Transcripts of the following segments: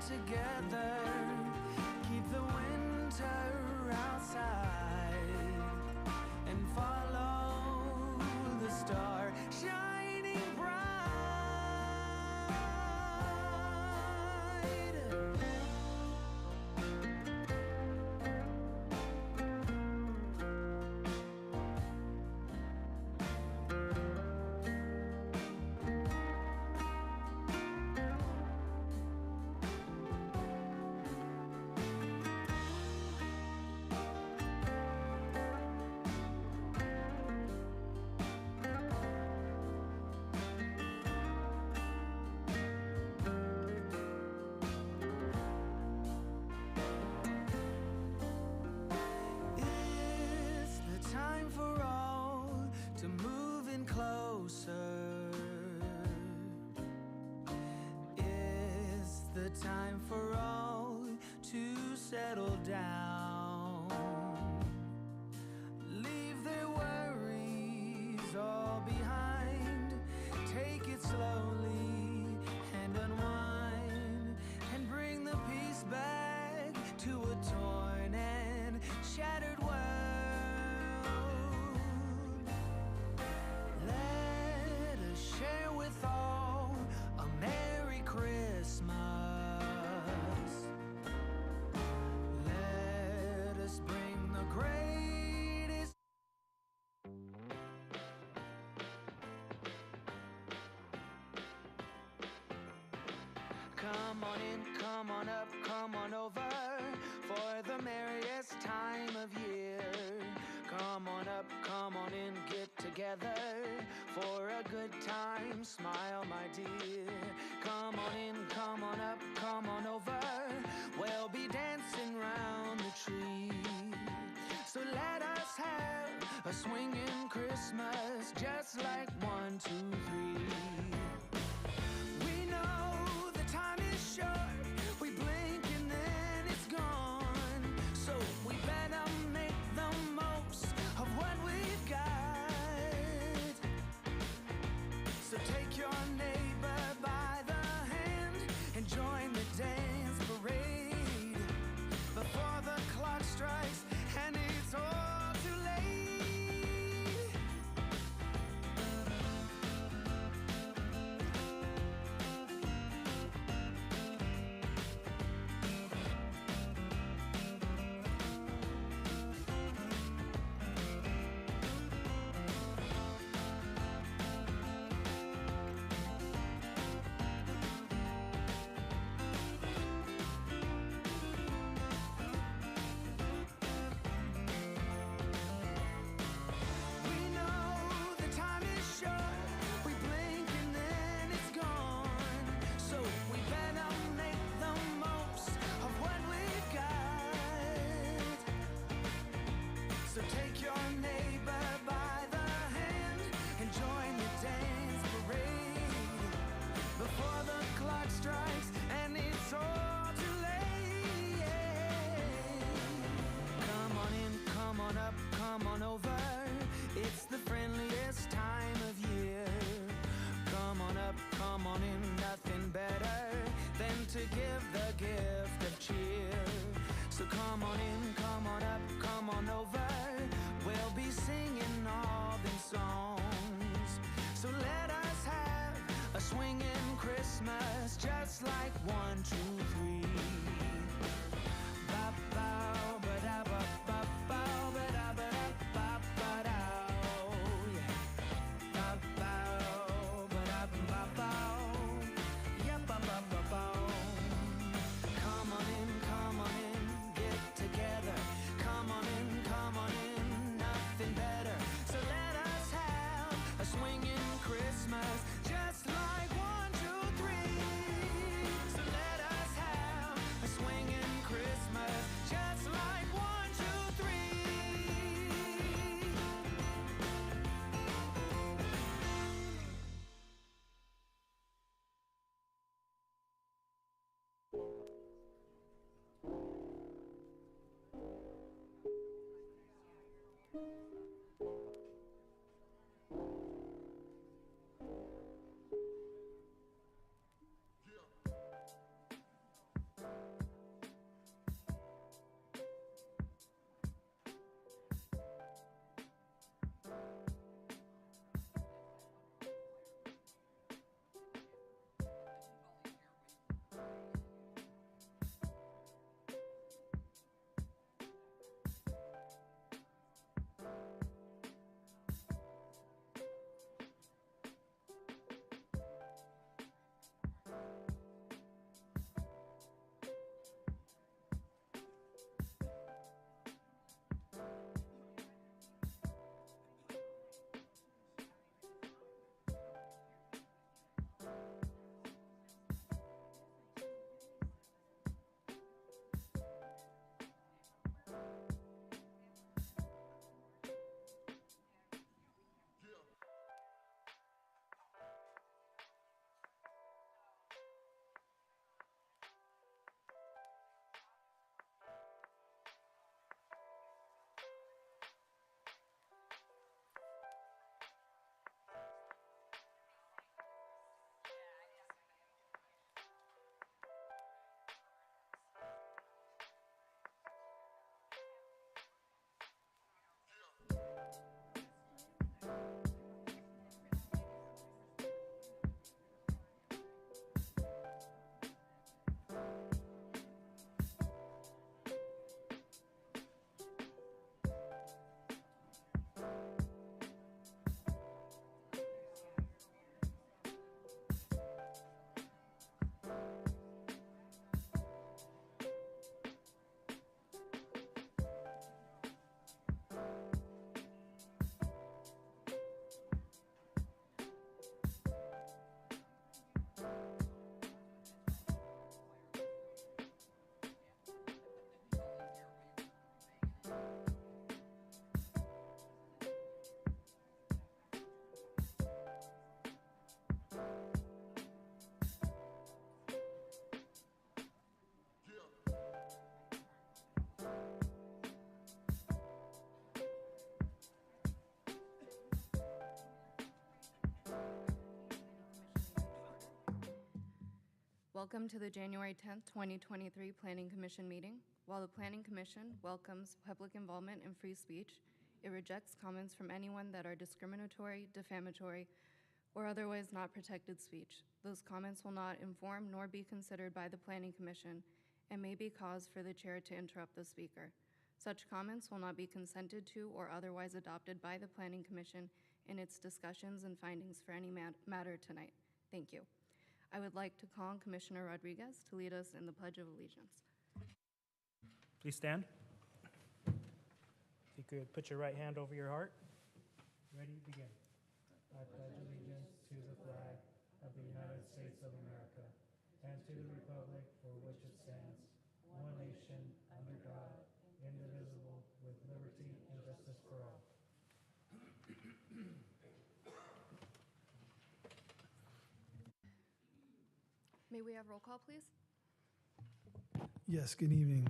together, keep the winter outside, and follow the star shining bright. Time for all to settle down, leave their worries all behind, take it slowly and unwind, and bring the peace back to a torn and shattered world. Let us share with all a Merry Christmas. Come on in, come on up, come on over for the merriest time of year. Come on up, come on in, get together for a good time. Smile, my dear. Come on in, come on up, come on over. We'll be dancing round the tree. So let us have a swinging Christmas, just like 1, 2, 3. Time is short, we blink and then it's gone. So we better make the most of what we've got. So take your neighbor by the hand and join the dance parade before the clock strikes and it's all too late. Come on over, it's the friendliest time of year. Come on up, come on in, nothing better than to give the gift of cheer. So come on in, come on up, come on over, we'll be singing all them songs. So let us have a swinging Christmas, just like 1, 2, 3. Ba-bow, ba-da-ba-ba-bow, ba-da-ba-da. Come on in, come on in, get together. Come on in, come on in, nothing better. So let us have a swinging Christmas, just like 1, 2, 3. So let us have a swinging Christmas, just like 1, 2, 3. Welcome to the January 10th, 2023 Planning Commission meeting. While the Planning Commission welcomes public involvement in free speech, it rejects comments from anyone that are discriminatory, defamatory, or otherwise not protected speech. Those comments will not inform nor be considered by the Planning Commission and may be cause for the chair to interrupt the speaker. Such comments will not be consented to or otherwise adopted by the Planning Commission in its discussions and findings for any matter tonight. Thank you. I would like to call on Commissioner Rodriguez to lead us in the Pledge of Allegiance. Please stand. If you could put your right hand over your heart. Ready, begin. I pledge allegiance to the flag of the United States of America and to the republic for which it stands, one nation, under God, indivisible, with liberty and justice for all. May we have roll call, please? Yes, good evening.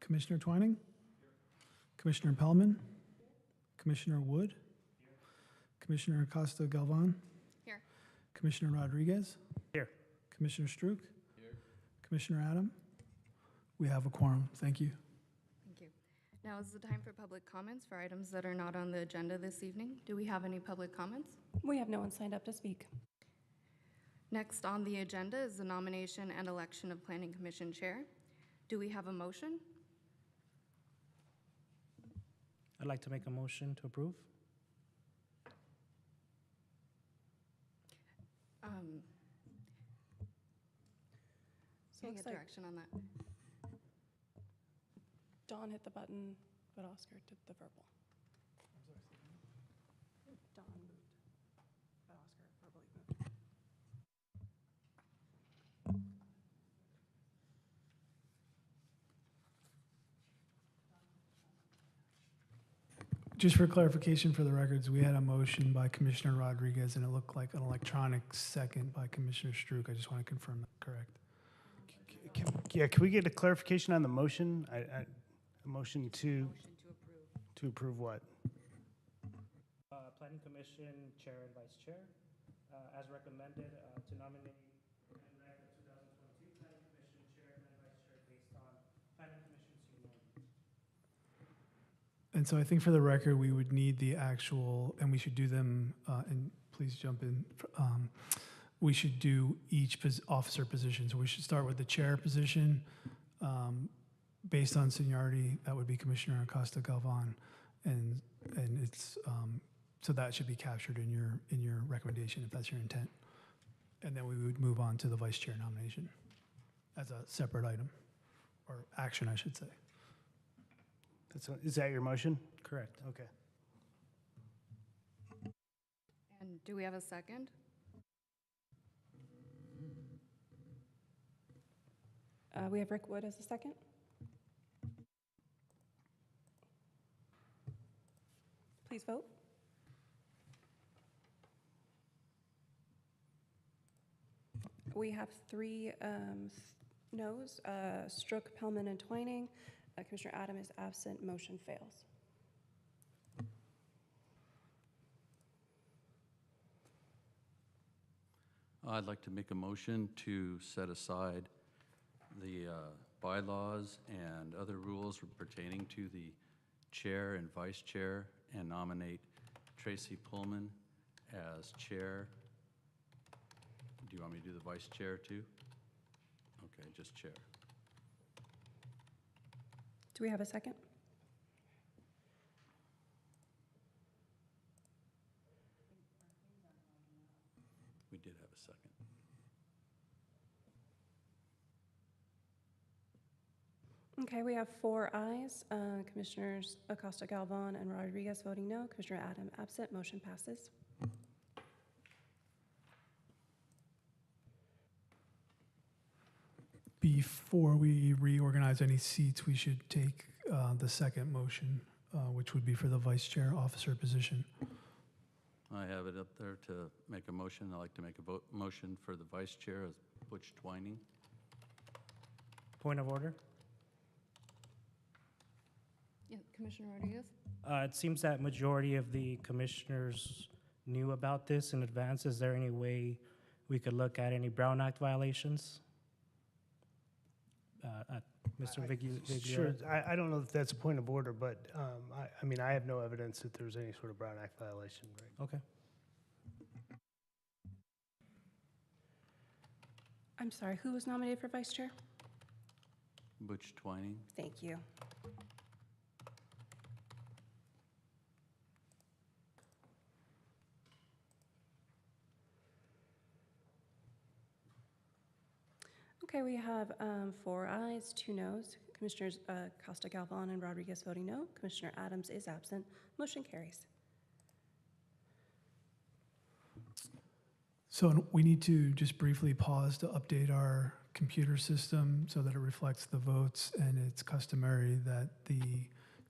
Commissioner Twining? Commissioner Pellman? Commissioner Wood? Commissioner Acosta Galvan? Here. Commissioner Rodriguez? Here. Commissioner Strouk? Here. Commissioner Adam? We have a quorum. Thank you. Thank you. Now is the time for public comments for items that are not on the agenda this evening. Do we have any public comments? We have no one signed up to speak. Next on the agenda is the nomination and election of Planning Commission Chair. Do we have a motion? I'd like to make a motion to approve. So Can I it looks get like direction on that? Dawn hit the button, but Oscar did the verbal. Dawn moved, but Oscar verbally moved. Just for clarification for the records, we had a motion by Commissioner Rodriguez and it looked like an electronic second by Commissioner Strouk. I just want to confirm that correct. Can we get a clarification on the motion? A motion to approve what? Planning Commission Chair and Vice Chair, as recommended, to nominate and rank the 2022 Planning Commission Chair and Vice Chair based on Planning Commission's seniority. And so I think for the record, we would need the actual, and we should do them, and please jump in. We should do each officer position. So we should start with the chair position. Based on seniority, that would be Commissioner Acosta Galvan. And it's, so that should be captured in your recommendation if that's your intent. And then we would move on to the vice chair nomination as a separate item, or action, I should say. Is that your motion? Correct. Okay. And do we have a second? We have Rick Wood as the second. Please vote. We have 3 noes, Strouk, Pellman, and Twining. Commissioner Adam is absent. Motion fails. I'd like to make a motion to set aside the bylaws and other rules pertaining to the chair and vice chair and nominate Tracy Pullman as chair. Do you want me to do the vice chair too? Okay, just chair. Do we have a second? We did have a second. Okay, we have 4 ayes. Commissioners Acosta Galvan and Rodriguez voting no. Commissioner Adam absent. Motion passes. Before we reorganize any seats, we should take the second motion, which would be for the vice chair officer position. I have it up there to make a motion. I'd like to make a motion for the vice chair as Butch Twining. Point of order. Yeah, Commissioner Rodriguez? It seems that majority of the commissioners knew about this in advance. Is there any way we could look at any Brown Act violations? Mr. Vigliola? Sure, I don't know if that's a point of order, but I mean, I have no evidence that there was any sort of Brown Act violation, right? Okay. I'm sorry, who was nominated for vice chair? Butch Twining. Thank you. Okay, we have 4 ayes, 2 noes. Commissioners Costa Galvan and Rodriguez voting no. Commissioner Adams is absent. Motion carries. So we need to just briefly pause to update our computer system so that it reflects the votes, and it's customary that the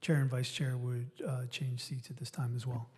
chair and vice chair would change seats at this time as well.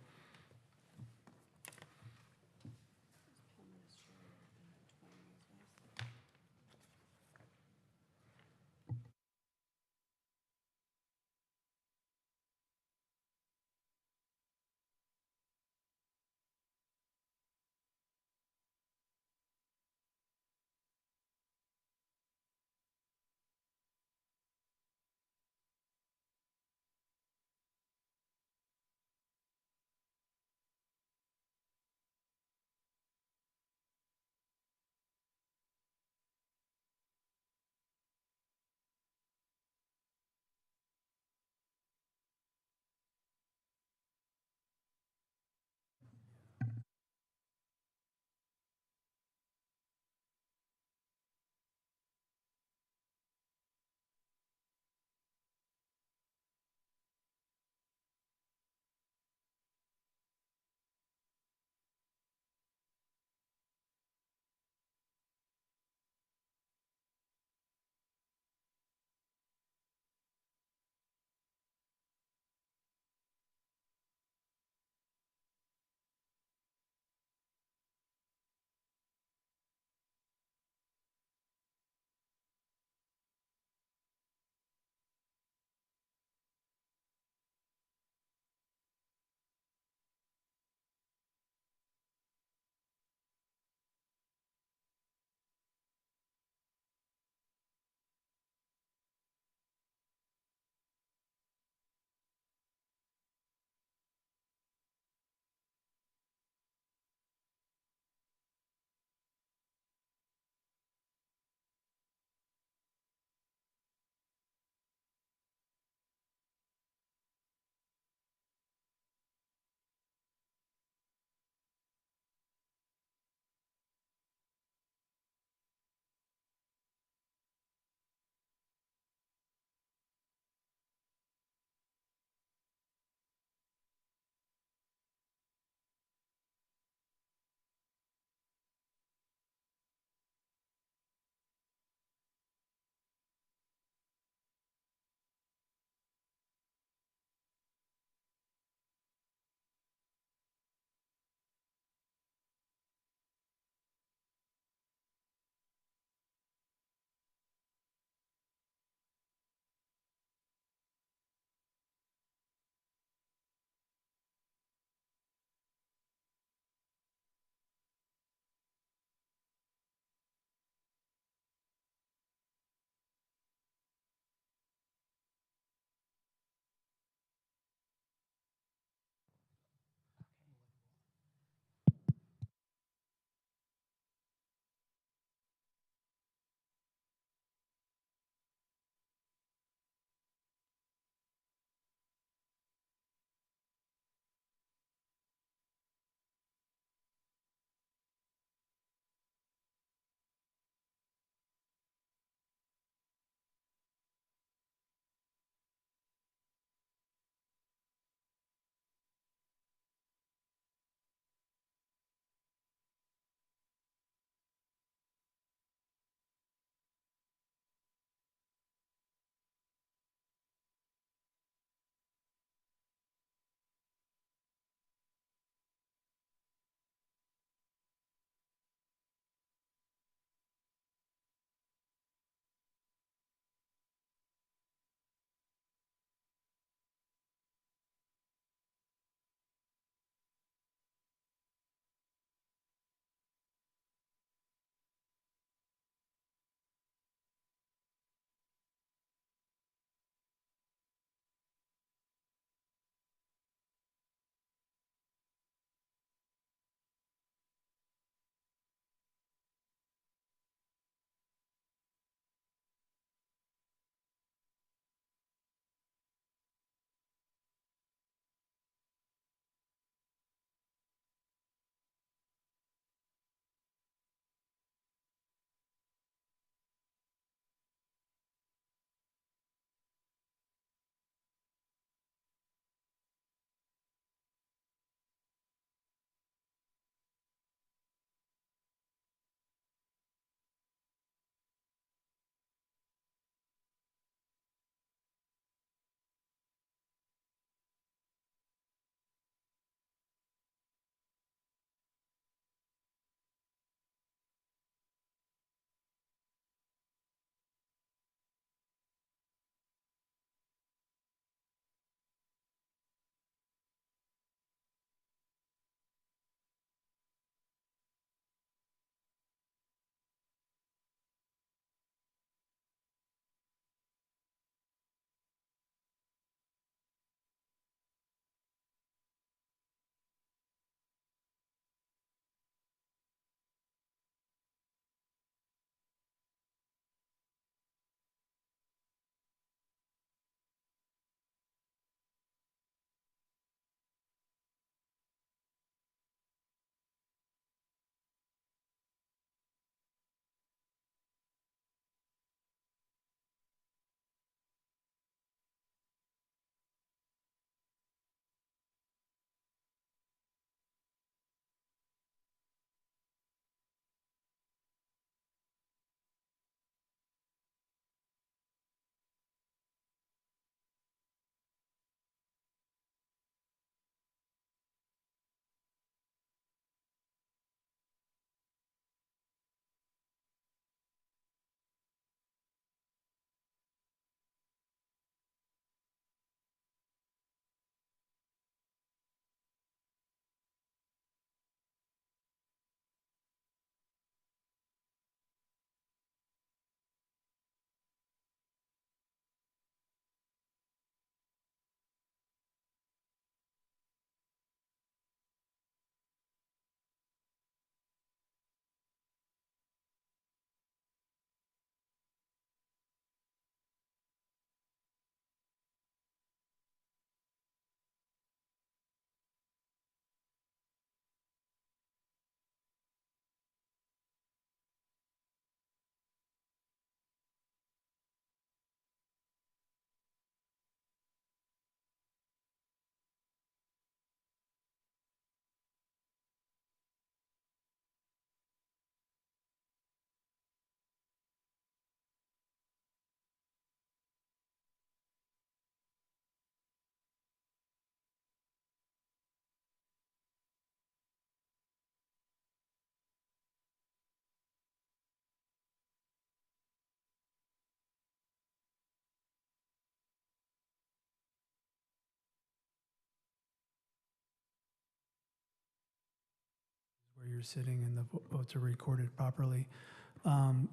you're sitting and the votes are recorded properly.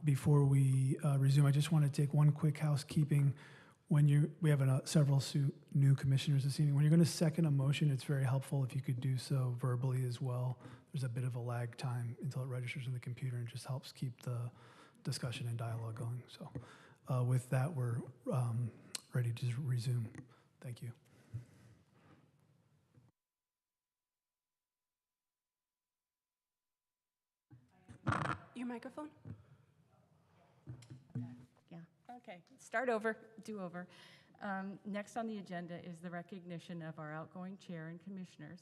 Before we resume, I just want to take one quick housekeeping. We have several new commissioners this evening. When you're going to second a motion, it's very helpful if you could do so verbally as well. There's a bit of a lag time until it registers in the computer and just helps keep the discussion and dialogue going. So with that, we're ready to resume. Thank you. Your microphone? Yeah, okay, start over, do over. Next on the agenda is the recognition of our outgoing chair and commissioners.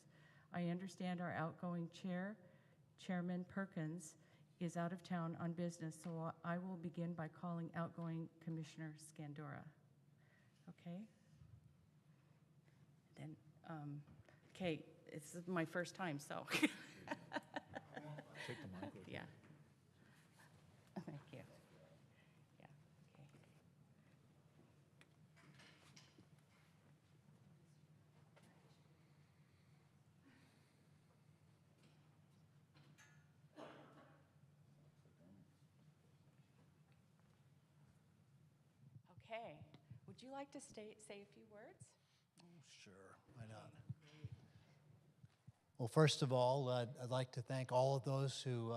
I understand our outgoing chair, Chairman Perkins, is out of town on business, so I will begin by calling outgoing Commissioner Scandura. Okay? Then, okay, it's my first time, so. Yeah. Thank you. Yeah, okay. Okay, would you like to say a few words? Sure, why not? Well, first of all, I'd like to thank all of those who,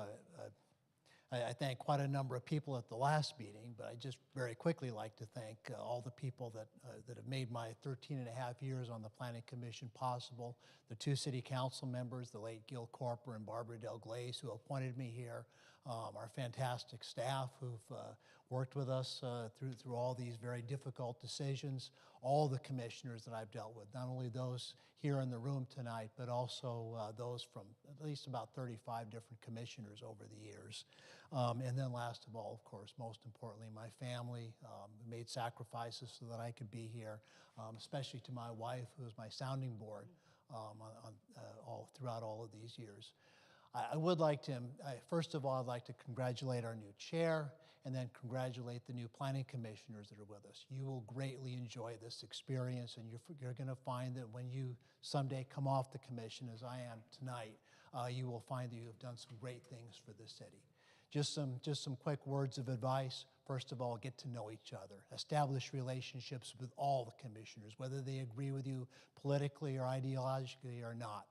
I thank quite a number of people at the last meeting, but I just very quickly like to thank all the people that have made my 13 and a half years on the Planning Commission possible, the 2 city council members, the late Gil Corper and Barbara Del Glaze, who appointed me here, our fantastic staff who've worked with us through all these very difficult decisions, all the commissioners that I've dealt with, not only those here in the room tonight, but also those from at least about 35 different commissioners over the years. And then last of all, of course, most importantly, my family who made sacrifices so that I could be here, especially to my wife, who was my sounding board throughout all of these years. I would like to, first of all, I'd like to congratulate our new chair and then congratulate the new planning commissioners that are with us. You will greatly enjoy this experience, and you're going to find that when you someday come off the commission, as I am tonight, you will find that you have done some great things for the city. Just some quick words of advice. First of all, get to know each other. Establish relationships with all the commissioners, whether they agree with you politically or ideologically or not.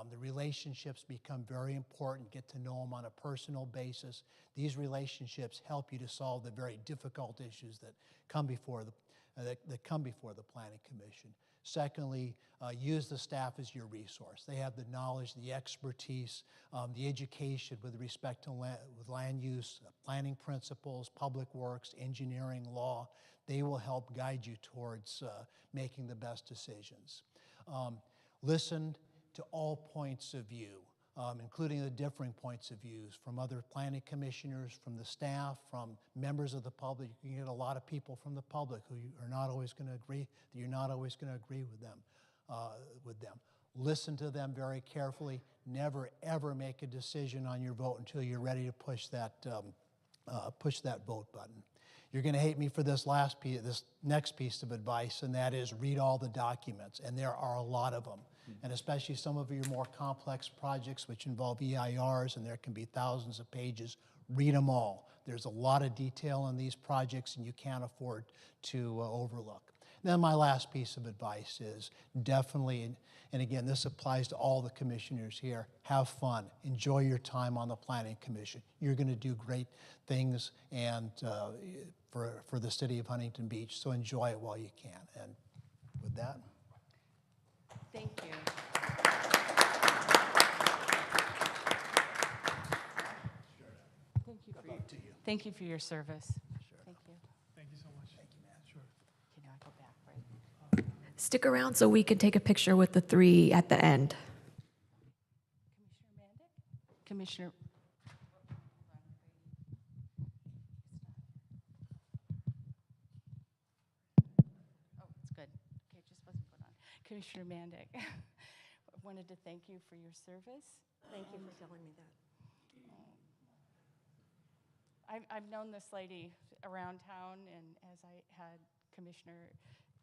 The relationships become very important. Get to know them on a personal basis. These relationships help you to solve the very difficult issues that come before the Planning Commission. Secondly, use the staff as your resource. They have the knowledge, the expertise, the education with respect to land use, planning principles, public works, engineering, law. They will help guide you towards making the best decisions. Listen to all points of view, including the differing points of views from other planning commissioners, from the staff, from members of the public. You can get a lot of people from the public who are not always going to agree, that you're not always going to agree with them. Listen to them very carefully. Never, ever make a decision on your vote until you're ready to push that vote button. You're going to hate me for this next piece of advice, and that is read all the documents, and there are a lot of them. And especially some of your more complex projects which involve EIRs, and there can be thousands of pages, read them all. There's a lot of detail in these projects, and you can't afford to overlook. Then my last piece of advice is definitely, and again, this applies to all the commissioners here, have fun. Enjoy your time on the Planning Commission. You're going to do great things and for the city of Huntington Beach, so enjoy it while you can. And with that. Thank you. Thank you for your service. Sure. Thank you. Thank you so much. Thank you, man. Sure. Can I go back, right? Stick around so we can take a picture with the 3 at the end. Commissioner Mandick? Commissioner. Oh, it's good. Okay, it just wasn't put on. Commissioner Mandick, I wanted to thank you for your service. Thank you for telling me that. I've known this lady around town, and as I had Commissioner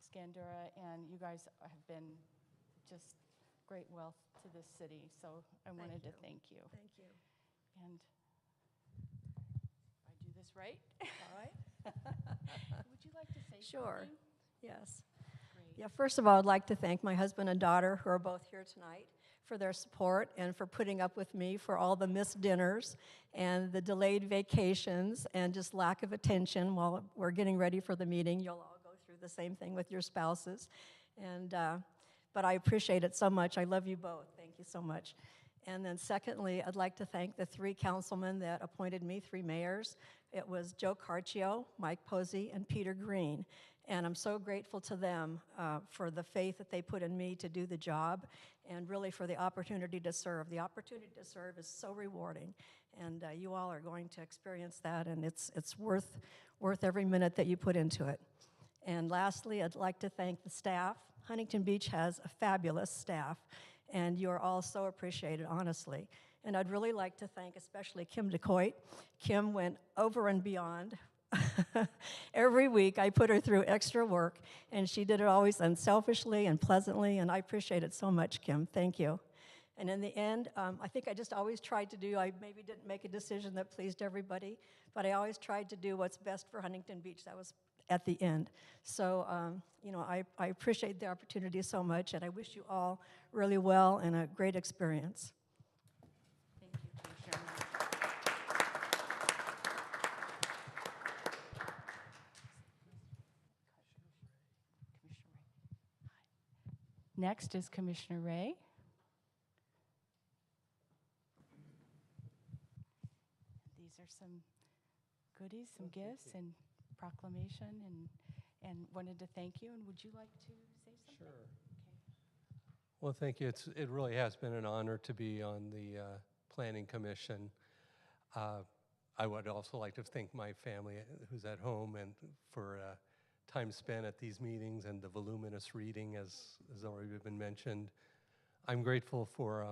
Scandura, and you guys have been just great wealth to this city, so I wanted to thank you. Thank you. And I do this right? All right. Would you like to say Sure. something? Yes. Great. Yeah, first of all, I'd like to thank my husband and daughter, who are both here tonight, for their support and for putting up with me for all the missed dinners and the delayed vacations and just lack of attention while we're getting ready for the meeting. You'll all go through the same thing with your spouses. But I appreciate it so much. I love you both. Thank you so much. And then secondly, I'd like to thank the 3 councilmen that appointed me, 3 mayors. It was Joe Carcio, Mike Posey, and Peter Green. And I'm so grateful to them for the faith that they put in me to do the job and really for the opportunity to serve. The opportunity to serve is so rewarding, and you all are going to experience that, and it's worth every minute that you put into it. And lastly, I'd like to thank the staff. Huntington Beach has a fabulous staff, and you're all so appreciated, honestly. And I'd really like to thank especially Kim DeCoit. Kim went over and beyond. Every week I put her through extra work, and she did it always unselfishly and pleasantly, and I appreciate it so much, Kim. Thank you. And in the end, I think I just always tried to do, I maybe didn't make a decision that pleased everybody, but I always tried to do what's best for Huntington Beach. That was at the end. So, I appreciate the opportunity so much, and I wish you all really well and a great experience. Thank you, Commissioner. Next is Commissioner Ray. These are some goodies, some gifts, and proclamation, and wanted to thank you. And would you like to say something? Sure. Okay. Well, thank you. It really has been an honor to be on the Planning Commission. I would also like to thank my family who's at home and for time spent at these meetings and the voluminous reading, as has already been mentioned. I'm grateful for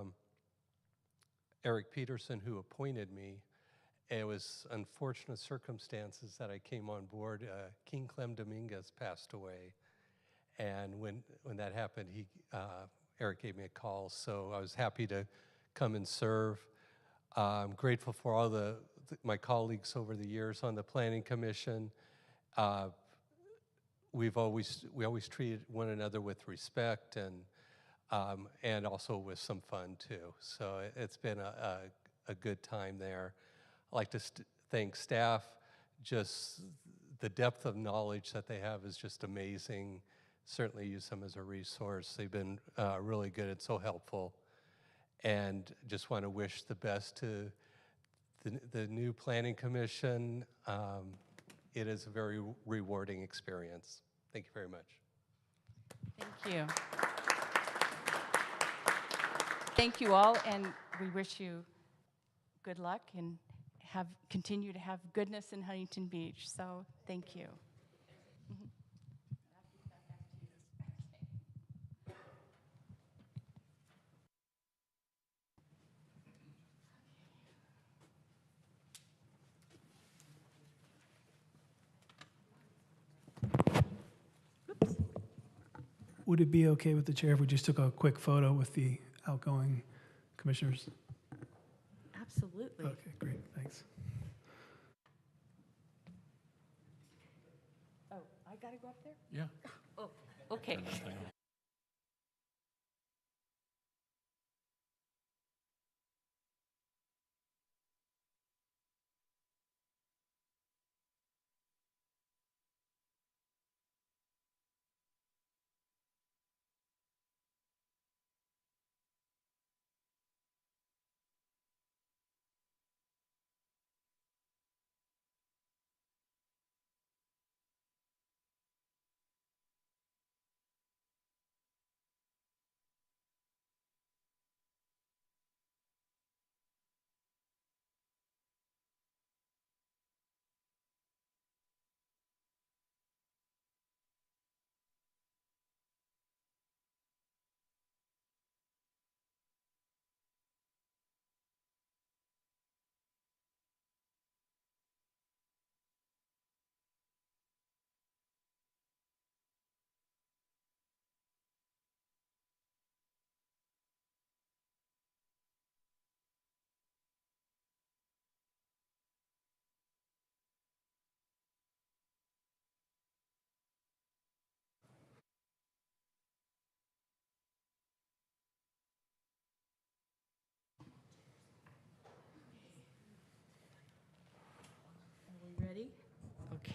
Eric Peterson, who appointed me. It was unfortunate circumstances that I came on board. King Clem Dominguez passed away, and when that happened, Eric gave me a call, so I was happy to come and serve. I'm grateful for all my colleagues over the years on the Planning Commission. We always treated one another with respect and also with some fun too. So it's been a good time there. I'd like to thank staff. Just the depth of knowledge that they have is just amazing. Certainly use them as a resource. They've been really good and so helpful. And just want to wish the best to the new Planning Commission. It is a very rewarding experience. Thank you very much. Thank you. Thank you all, and we wish you good luck and continue to have goodness in Huntington Beach. So thank you. Would it be okay with the chair if we just took a quick photo with the outgoing commissioners? Absolutely. Okay, great, thanks. Oh, I gotta go up there? Yeah. Oh, okay.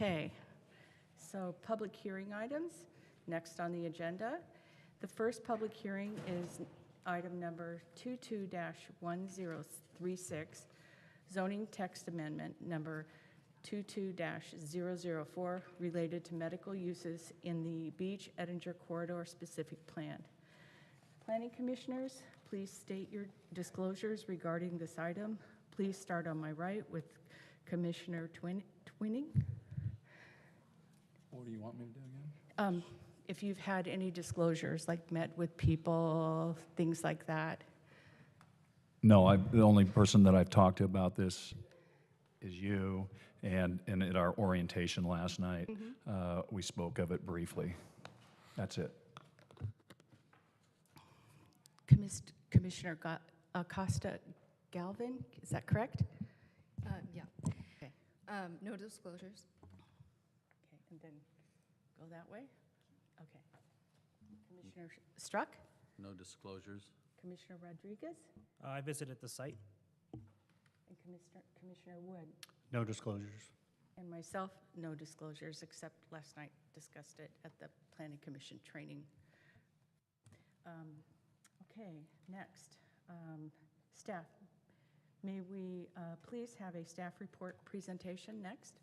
Okay, so public hearing items, next on the agenda. The first public hearing is item number 22-1036, zoning text amendment number 22-004, related to medical uses in the Beach Edinger Corridor specific plan. Planning commissioners, please state your disclosures regarding this item. Please start on my right with Commissioner Twinning. What do you want me to do again? If you've had any disclosures, like met with people, things like that. No, the only person that I've talked to about this is you, and at our orientation last night, we spoke of it briefly. That's it. Commissioner Acosta Galvin, is that correct? Yeah. Okay. No disclosures. Okay, and then go that way? Okay. Commissioner Struck? No disclosures. Commissioner Rodriguez? I visited the site. And Commissioner Wood? No disclosures. And myself, no disclosures, except last night discussed it at the Planning Commission training. Okay, next. Staff, may we please have a staff report presentation next?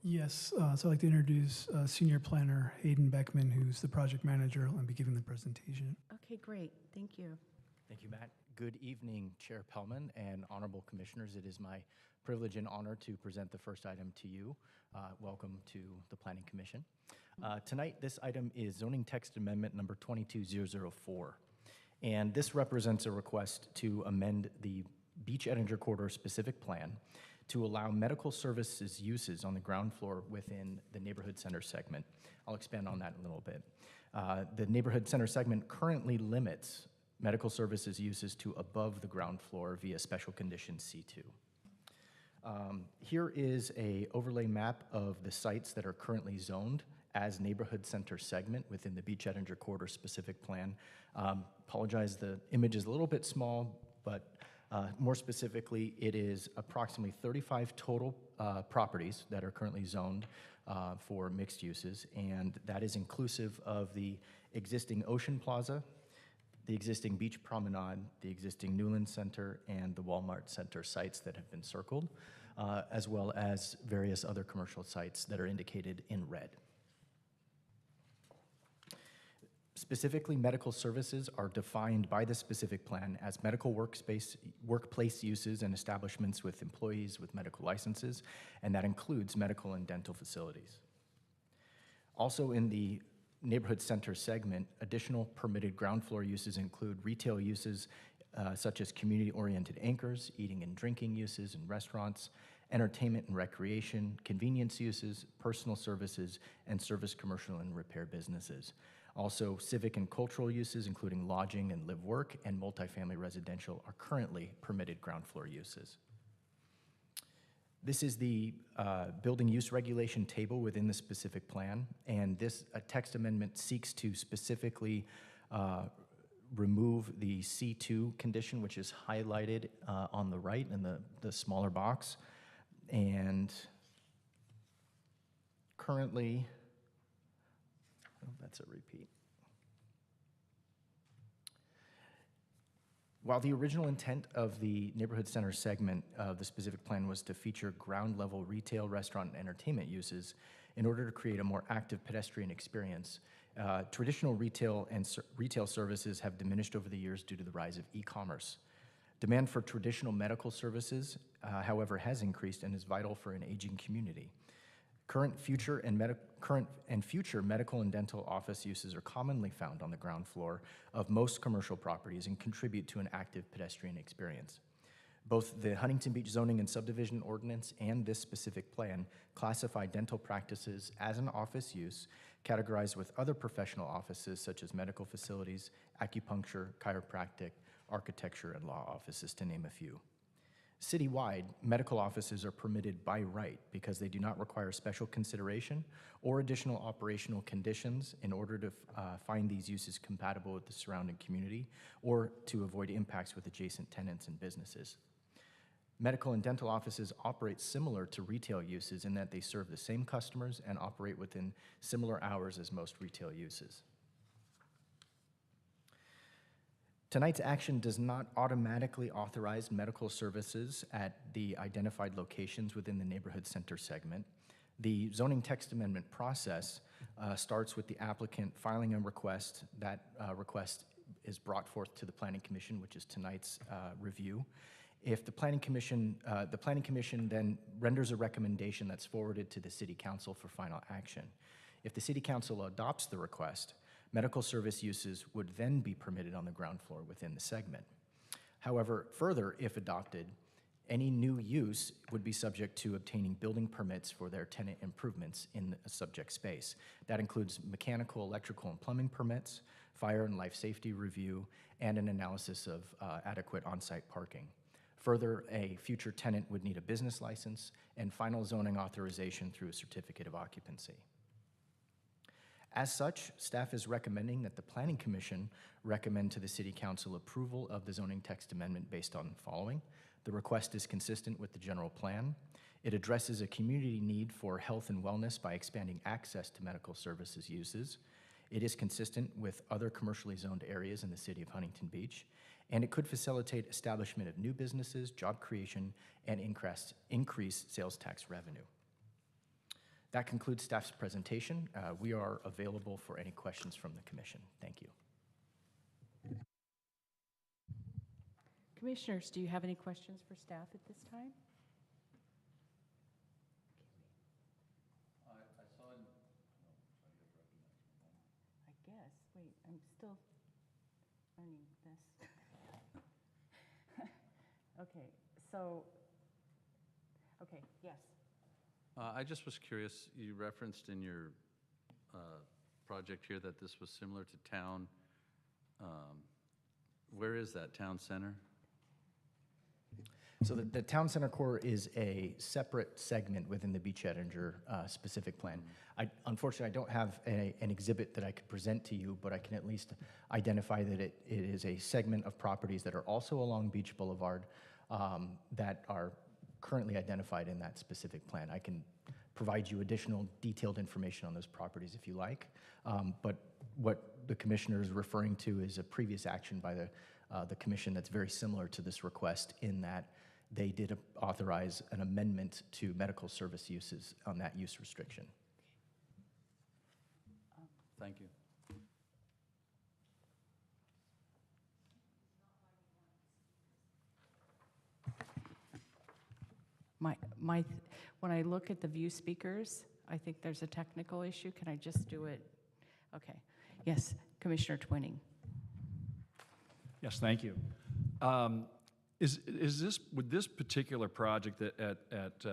Yes, so I'd like to introduce Senior Planner Hayden Beckman, who's the project manager, and be giving the presentation. Okay, great, thank you. Thank you, Matt. Good evening, Chair Pellman and honorable commissioners. It is my privilege and honor to present the first item to you. Welcome to the Planning Commission. Tonight, this item is zoning text amendment number 22004. And this represents a request to amend the Beach Edinger Corridor specific plan to allow medical services uses on the ground floor within the neighborhood center segment. I'll expand on that in a little bit. The neighborhood center segment currently limits medical services uses to above the ground floor via special condition C2. Here is an overlay map of the sites that are currently zoned as neighborhood center segment within the Beach Edinger Corridor specific plan. Apologize, the image is a little bit small, but more specifically, it is approximately 35 total properties that are currently zoned for mixed uses, and that is inclusive of the existing Ocean Plaza, the existing Beach Promenade, the existing Newland Center, and the Walmart Center sites that have been circled, as well as various other commercial sites that are indicated in red. Specifically, medical services are defined by the specific plan as medical workplace uses and establishments with employees with medical licenses, and that includes medical and dental facilities. Also in the neighborhood center segment, additional permitted ground floor uses include retail uses such as community-oriented anchors, eating and drinking uses in restaurants, entertainment and recreation, convenience uses, personal services, and service commercial and repair businesses. Also, civic and cultural uses, including lodging and live work, and multifamily residential are currently permitted ground floor uses. This is the building use regulation table within the specific plan, and this text amendment seeks to specifically remove the C2 condition, which is highlighted on the right in the smaller box. And currently, oh, that's a repeat. While the original intent of the neighborhood center segment of the specific plan was to feature ground level retail, restaurant, and entertainment uses in order to create a more active pedestrian experience, traditional retail and retail services have diminished over the years due to the rise of e-commerce. Demand for traditional medical services, however, has increased and is vital for an aging community. Current and future medical and dental office uses are commonly found on the ground floor of most commercial properties and contribute to an active pedestrian experience. Both the Huntington Beach Zoning and Subdivision Ordinance and this specific plan classify dental practices as an office use, categorized with other professional offices such as medical facilities, acupuncture, chiropractic, architecture, and law offices, to name a few. Citywide, medical offices are permitted by right because they do not require special consideration or additional operational conditions in order to find these uses compatible with the surrounding community or to avoid impacts with adjacent tenants and businesses. Medical and dental offices operate similar to retail uses in that they serve the same customers and operate within similar hours as most retail uses. Tonight's action does not automatically authorize medical services at the identified locations within the neighborhood center segment. The zoning text amendment process starts with the applicant filing a request. That request is brought forth to the Planning Commission, which is tonight's review. If the Planning Commission then renders a recommendation that's forwarded to the City Council for final action. If the City Council adopts the request, medical service uses would then be permitted on the ground floor within the segment. However, further, if adopted, any new use would be subject to obtaining building permits for their tenant improvements in a subject space. That includes mechanical, electrical, and plumbing permits, fire and life safety review, and an analysis of adequate on-site parking. Further, a future tenant would need a business license and final zoning authorization through a certificate of occupancy. As such, staff is recommending that the Planning Commission recommend to the City Council approval of the zoning text amendment based on the following. The request is consistent with the general plan. It addresses a community need for health and wellness by expanding access to medical services uses. It is consistent with other commercially zoned areas in the city of Huntington Beach, and it could facilitate establishment of new businesses, job creation, and increase sales tax revenue. That concludes staff's presentation. We are available for any questions from the commission. Thank you. Commissioners, do you have any questions for staff at this time? I saw in, I guess. Wait, I'm still learning this. Okay, yes. I just was curious, you referenced in your project here that this was similar to town. Where is that, town center? So the town center core is a separate segment within the Beach Edinger specific plan. Unfortunately, I don't have an exhibit that I could present to you, but I can at least identify that it is a segment of properties that are also along Beach Boulevard that are currently identified in that specific plan. I can provide you additional detailed information on those properties if you like, but what the commissioner is referring to is a previous action by the commission that's very similar to this request in that they did authorize an amendment to medical service uses on that use restriction. Thank you. When I look at the view speakers, I think there's a technical issue. Can I just do it? Okay. Yes, Commissioner Twinning. Yes, thank you. Would this particular project that's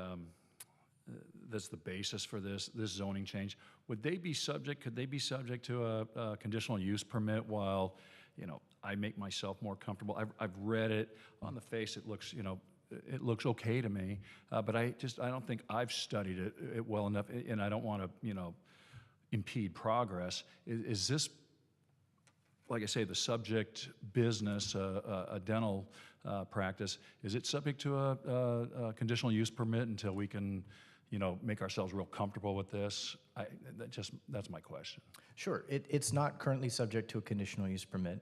the basis for this zoning change, could they be subject to a conditional use permit while, I make myself more comfortable? I've read it. On the face, it looks okay to me, but I don't think I've studied it well enough, and I don't want to, impede progress. Is this, like I say, the subject business, a dental practice, is it subject to a conditional use permit until we can, make ourselves real comfortable with this? That's my question. Sure, it's not currently subject to a conditional use permit.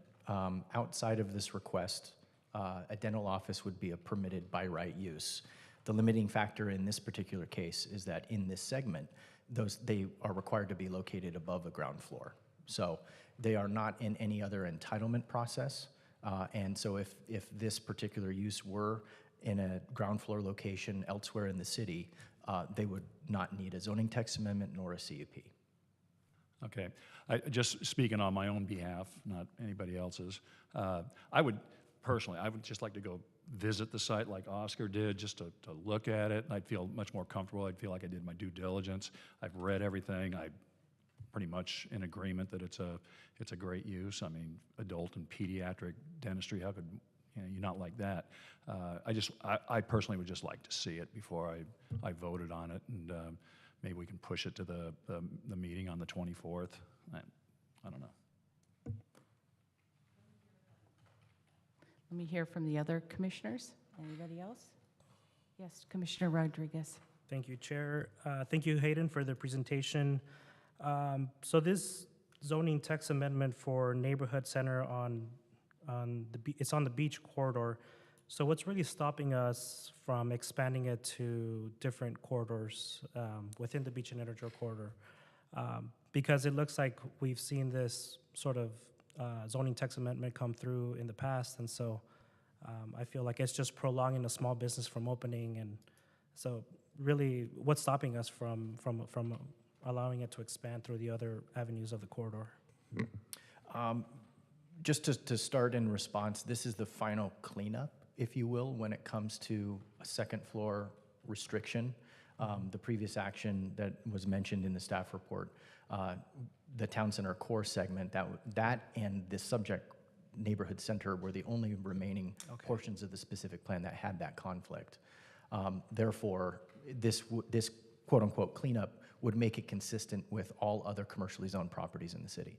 Outside of this request, a dental office would be a permitted by right use. The limiting factor in this particular case is that in this segment, they are required to be located above a ground floor. So they are not in any other entitlement process. And so if this particular use were in a ground floor location elsewhere in the city, they would not need a zoning text amendment nor a CUP. Okay. Just speaking on my own behalf, not anybody else's, I would just like to go visit the site like Oscar did, just to look at it. I'd feel much more comfortable. I'd feel like I did my due diligence. I've read everything. I'm pretty much in agreement that it's a great use. I mean, adult and pediatric dentistry, how could you not like that? I personally would just like to see it before I voted on it, and maybe we can push it to the meeting on the 24th. I don't know. Let me hear from the other commissioners. Anybody else? Yes, Commissioner Rodriguez. Thank you, Chair. Thank you, Hayden, for the presentation. So this zoning text amendment for neighborhood center it's on the beach corridor. So what's really stopping us from expanding it to different corridors within the beach and inner corridor? Because it looks like we've seen this sort of zoning text amendment come through in the past, and so I feel like it's just prolonging a small business from opening, and so really, what's stopping us from allowing it to expand through the other avenues of the corridor? Just to start in response, this is the final cleanup, if you will, when it comes to a second floor restriction. The previous action that was mentioned in the staff report, the town center core segment, that and the subject neighborhood center were the only remaining portions of the specific plan that had that conflict. Therefore, this quote-unquote cleanup would make it consistent with all other commercially zoned properties in the city.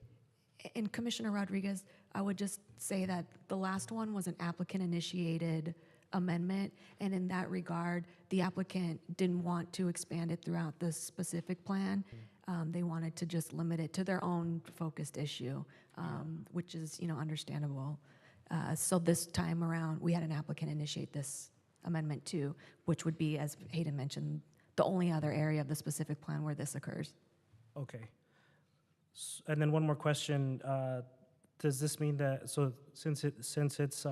And Commissioner Rodriguez, I would just say that the last one was an applicant-initiated amendment, and in that regard, the applicant didn't want to expand it throughout the specific plan. They wanted to just limit it to their own focused issue, which is, understandable. So this time around, we had an applicant initiate this amendment too, which would be, as Hayden mentioned, the only other area of the specific plan where this occurs. Okay. And then one more question. Does this mean that, so since it's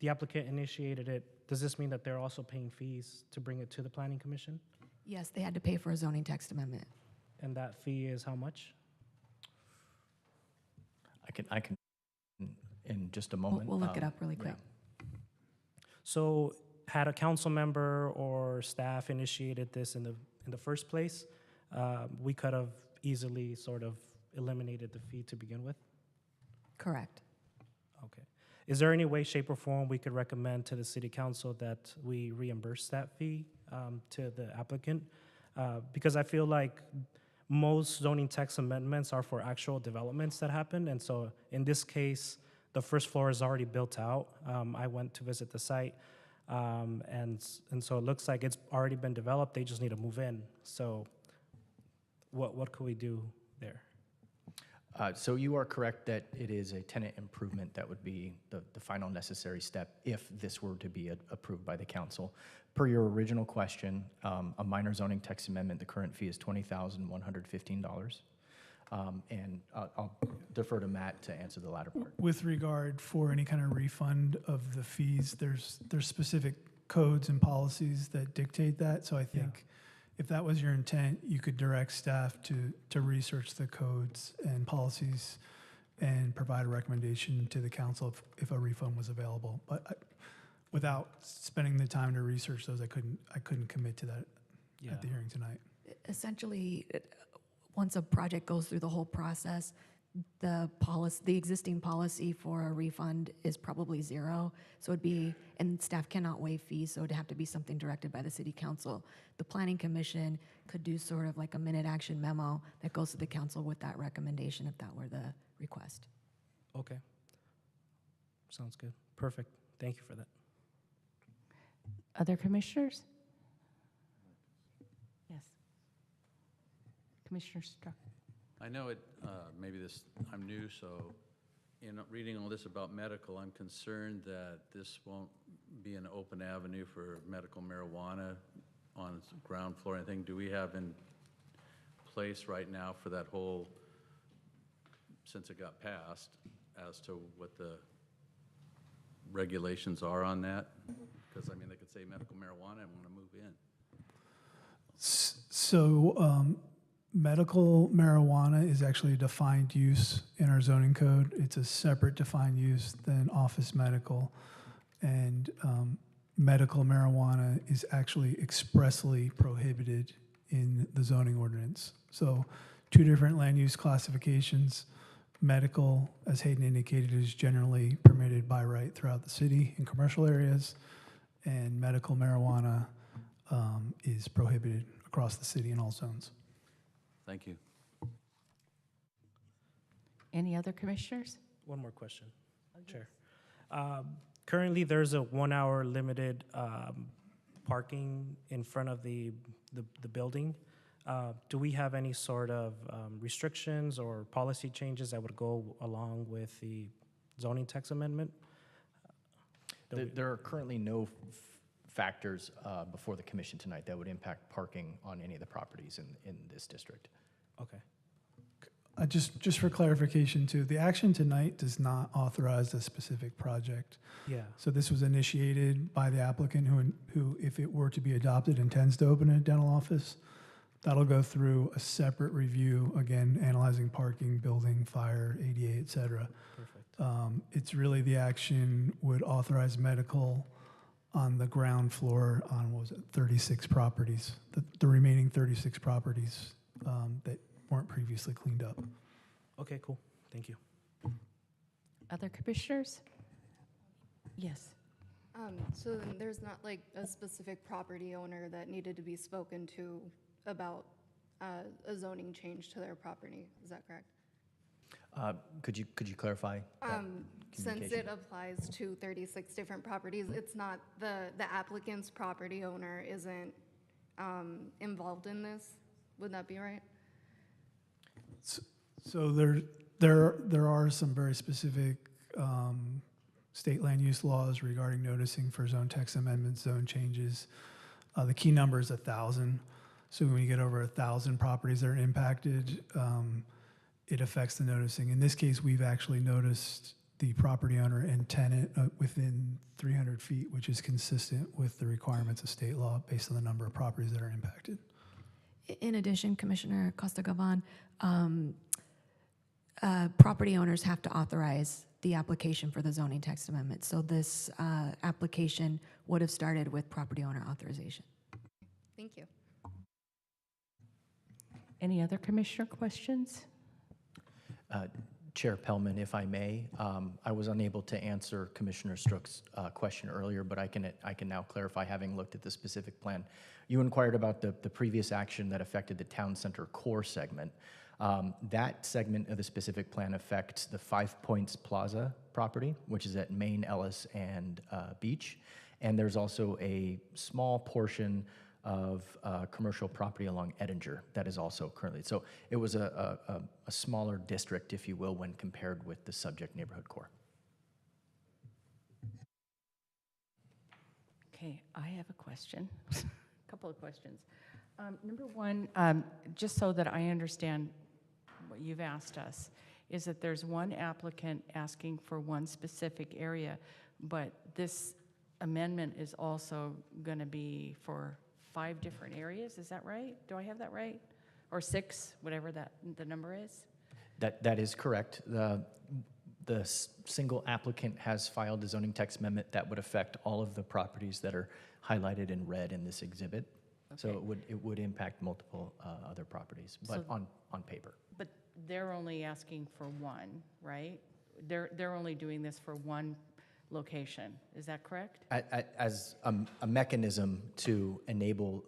the applicant initiated it, does this mean that they're also paying fees to bring it to the Planning Commission? Yes, they had to pay for a zoning text amendment. And that fee is how much? I can in just a moment. We'll look it up really quick. Yeah. So had a council member or staff initiated this in the first place, we could have easily sort of eliminated the fee to begin with? Correct. Okay. Is there any way, shape, or form we could recommend to the city council that we reimburse that fee to the applicant? Because I feel like most zoning text amendments are for actual developments that happen, and so in this case, the first floor is already built out. I went to visit the site, and so it looks like it's already been developed. They just need to move in. So, what could we do there? So you are correct that it is a tenant improvement that would be the final necessary step if this were to be approved by the council. Per your original question, a minor zoning text amendment, the current fee is $20,115. And I'll defer to Matt to answer the latter part. With regard for any kind of refund of the fees, there's specific codes and policies that dictate that. So I think if that was your intent, you could direct staff to research the codes and policies and provide a recommendation to the council if a refund was available. But without spending the time to research those, I couldn't commit to that at the hearing tonight. Essentially, once a project goes through the whole process, the existing policy for a refund is probably zero. So it'd be, and staff cannot waive fees, so it'd have to be something directed by the city council. The planning commission could do sort of like a minute action memo that goes to the council with that recommendation if that were the request. Okay. Sounds good. Perfect. Thank you for that. Other commissioners? Yes. Commissioner Struck. I know it, I'm new, so in reading all this about medical, I'm concerned that this won't be an open avenue for medical marijuana on ground floor. I think, do we have in place right now for that whole, since it got passed, as to what the regulations are on that? Because, I mean, they could say medical marijuana and want to move in. So medical marijuana is actually a defined use in our zoning code. It's a separate defined use than office medical. And medical marijuana is actually expressly prohibited in the zoning ordinance. So two different land use classifications. Medical, as Hayden indicated, is generally permitted by right throughout the city in commercial areas, and medical marijuana is prohibited across the city in all zones. Thank you. Any other commissioners? One more question, Chair. Currently, there's a 1 hour limited parking in front of the building. Do we have any sort of restrictions or policy changes that would go along with the zoning text amendment? There are currently no factors before the commission tonight that would impact parking on any of the properties in this district. Okay. Just for clarification too, the action tonight does not authorize a specific project. Yeah. So this was initiated by the applicant who, if it were to be adopted, intends to open a dental office. That'll go through a separate review, again, analyzing parking, building, fire, ADA, et cetera. Perfect. It's really the action would authorize medical on the ground floor on, what was it, 36 properties, the remaining 36 properties that weren't previously cleaned up. Okay, cool. Thank you. Other commissioners? Yes. So then there's not like a specific property owner that needed to be spoken to about a zoning change to their property, is that correct? Could you clarify that Since communication? it applies to 36 different properties, it's not, the applicant's property owner isn't involved in this, would that be right? So there are some very specific state land use laws regarding noticing for zone text amendments, zone changes. The key number is 1,000. So when you get over 1,000 properties that are impacted, it affects the noticing. In this case, we've actually noticed the property owner and tenant within 300 feet, which is consistent with the requirements of state law based on the number of properties that are impacted. In addition, Commissioner Costa-Gavon, property owners have to authorize the application for the zoning text amendment. So this application would have started with property owner authorization. Thank you. Any other commissioner questions? Chair Pellman, if I may, I was unable to answer Commissioner Strook's question earlier, but I can now clarify, having looked at the specific plan. You inquired about the previous action that affected the town center core segment. That segment of the specific plan affects the 5 Points Plaza property, which is at Main, Ellis, and Beach. And there's also a small portion of commercial property along Edinger that is also currently. So it was a smaller district, if you will, when compared with the subject neighborhood core. Okay, I have a question, a couple of questions. Number one, just so that I understand what you've asked us, is that there's one applicant asking for one specific area, but this amendment is also going to be for 5 different areas, is that right? Do I have that right? Or 6, whatever the number is? That is correct. The single applicant has filed a zoning text amendment that would affect all of the properties that are highlighted in red in this exhibit. Okay. So it would impact multiple other properties, but so, on paper. But they're only asking for one, right? They're only doing this for one location, is that correct? As a mechanism to enable